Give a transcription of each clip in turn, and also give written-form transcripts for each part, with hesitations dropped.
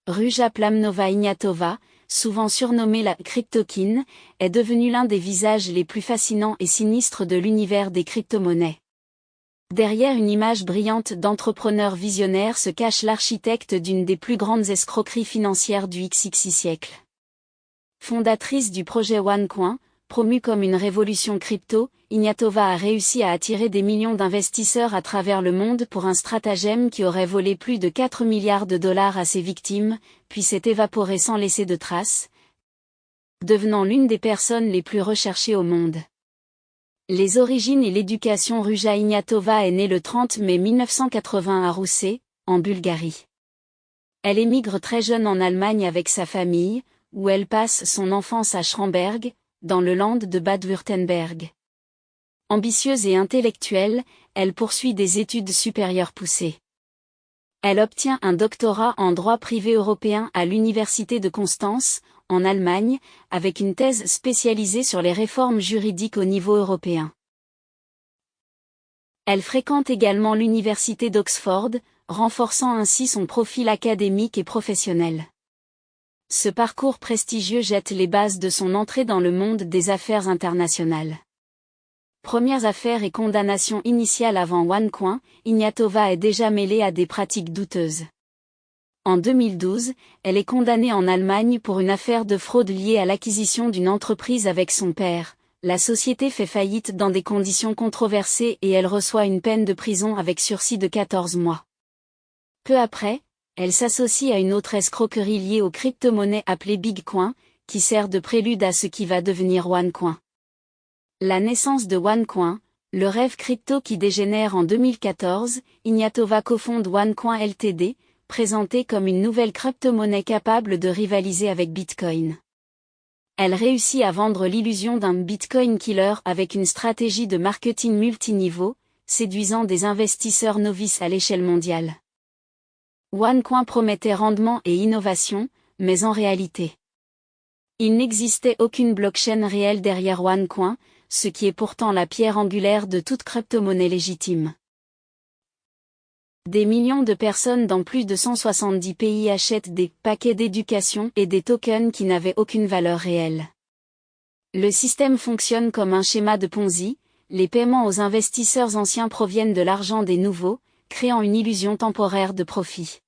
Ruja Plamnova Ignatova, souvent surnommée la cryptokine, est devenue l'un des visages les plus fascinants et sinistres de l'univers des crypto-monnaies. Derrière une image brillante d'entrepreneur visionnaire se cache l'architecte d'une des plus grandes escroqueries financières du XXI siècle. Fondatrice du projet OneCoin, promue comme une révolution crypto, Ignatova a réussi à attirer des millions d'investisseurs à travers le monde pour un stratagème qui aurait volé plus de 4 milliards de dollars à ses victimes, puis s'est évaporé sans laisser de traces, devenant l'une des personnes les plus recherchées au monde. Les origines et l'éducation. Ruja Ignatova est née le 30 mai 1980 à Roussé, en Bulgarie. Elle émigre très jeune en Allemagne avec sa famille, où elle passe son enfance à Schramberg, dans le land de Bade-Wurtemberg. Ambitieuse et intellectuelle, elle poursuit des études supérieures poussées. Elle obtient un doctorat en droit privé européen à l'Université de Constance, en Allemagne, avec une thèse spécialisée sur les réformes juridiques au niveau européen. Elle fréquente également l'Université d'Oxford, renforçant ainsi son profil académique et professionnel. Ce parcours prestigieux jette les bases de son entrée dans le monde des affaires internationales. Premières affaires et condamnations initiales avant OneCoin, Ignatova est déjà mêlée à des pratiques douteuses. En 2012, elle est condamnée en Allemagne pour une affaire de fraude liée à l'acquisition d'une entreprise avec son père. La société fait faillite dans des conditions controversées et elle reçoit une peine de prison avec sursis de 14 mois. Peu après, elle s'associe à une autre escroquerie liée aux crypto-monnaies appelée Bitcoin, qui sert de prélude à ce qui va devenir OneCoin. La naissance de OneCoin, le rêve crypto qui dégénère en 2014, Ignatova cofonde OneCoin Ltd, présentée comme une nouvelle crypto-monnaie capable de rivaliser avec Bitcoin. Elle réussit à vendre l'illusion d'un Bitcoin killer avec une stratégie de marketing multiniveau, séduisant des investisseurs novices à l'échelle mondiale. OneCoin promettait rendement et innovation, mais en réalité, il n'existait aucune blockchain réelle derrière OneCoin, ce qui est pourtant la pierre angulaire de toute crypto-monnaie légitime. Des millions de personnes dans plus de 170 pays achètent des paquets d'éducation et des tokens qui n'avaient aucune valeur réelle. Le système fonctionne comme un schéma de Ponzi, les paiements aux investisseurs anciens proviennent de l'argent des nouveaux, créant une illusion temporaire de profit.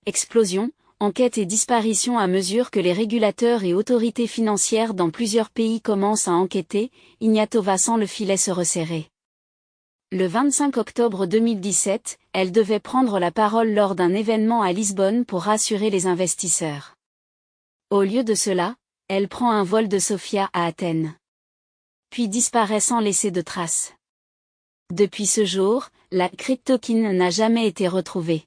Explosion, enquête et disparition. À mesure que les régulateurs et autorités financières dans plusieurs pays commencent à enquêter, Ignatova sent le filet se resserrer. Le 25 octobre 2017, elle devait prendre la parole lors d'un événement à Lisbonne pour rassurer les investisseurs. Au lieu de cela, elle prend un vol de Sofia à Athènes. Puis disparaît sans laisser de traces. Depuis ce jour, la cryptokine n'a jamais été retrouvée.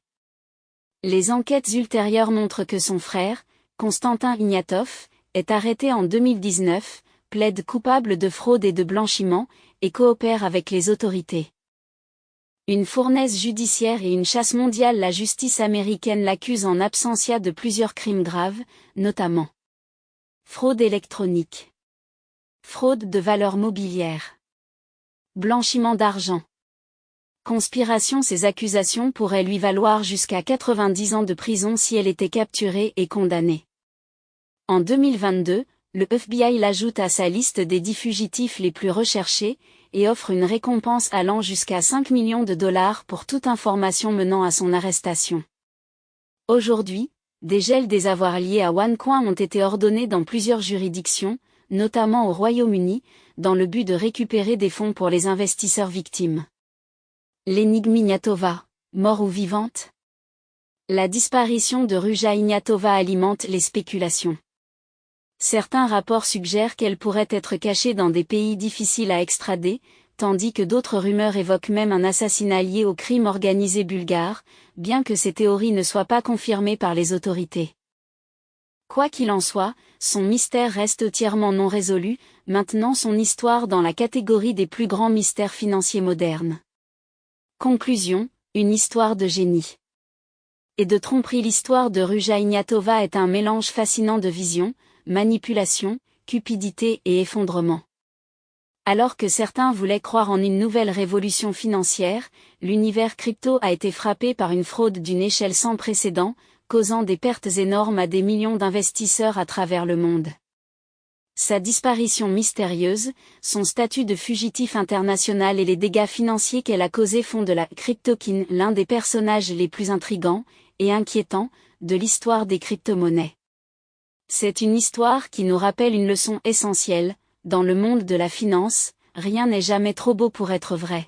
Les enquêtes ultérieures montrent que son frère, Konstantin Ignatov, est arrêté en 2019, plaide coupable de fraude et de blanchiment, et coopère avec les autorités. Une fournaise judiciaire et une chasse mondiale. La justice américaine l'accuse en absentia de plusieurs crimes graves, notamment fraude électronique, fraude de valeurs mobilières, blanchiment d'argent. Conspiration. Ces accusations pourraient lui valoir jusqu'à 90 ans de prison si elle était capturée et condamnée. En 2022, le FBI l'ajoute à sa liste des 10 fugitifs les plus recherchés, et offre une récompense allant jusqu'à 5 millions de dollars pour toute information menant à son arrestation. Aujourd'hui, des gels des avoirs liés à OneCoin ont été ordonnés dans plusieurs juridictions, notamment au Royaume-Uni, dans le but de récupérer des fonds pour les investisseurs victimes. L'énigme Ignatova, mort ou vivante? La disparition de Ruja Ignatova alimente les spéculations. Certains rapports suggèrent qu'elle pourrait être cachée dans des pays difficiles à extrader, tandis que d'autres rumeurs évoquent même un assassinat lié au crime organisé bulgare, bien que ces théories ne soient pas confirmées par les autorités. Quoi qu'il en soit, son mystère reste entièrement non résolu, maintenant son histoire dans la catégorie des plus grands mystères financiers modernes. Conclusion, une histoire de génie et de tromperie. L'histoire de Ruja Ignatova est un mélange fascinant de vision, manipulation, cupidité et effondrement. Alors que certains voulaient croire en une nouvelle révolution financière, l'univers crypto a été frappé par une fraude d'une échelle sans précédent, causant des pertes énormes à des millions d'investisseurs à travers le monde. Sa disparition mystérieuse, son statut de fugitif international et les dégâts financiers qu'elle a causés font de la CryptoKing l'un des personnages les plus intrigants et inquiétants de l'histoire des crypto-monnaies. C'est une histoire qui nous rappelle une leçon essentielle: dans le monde de la finance, rien n'est jamais trop beau pour être vrai.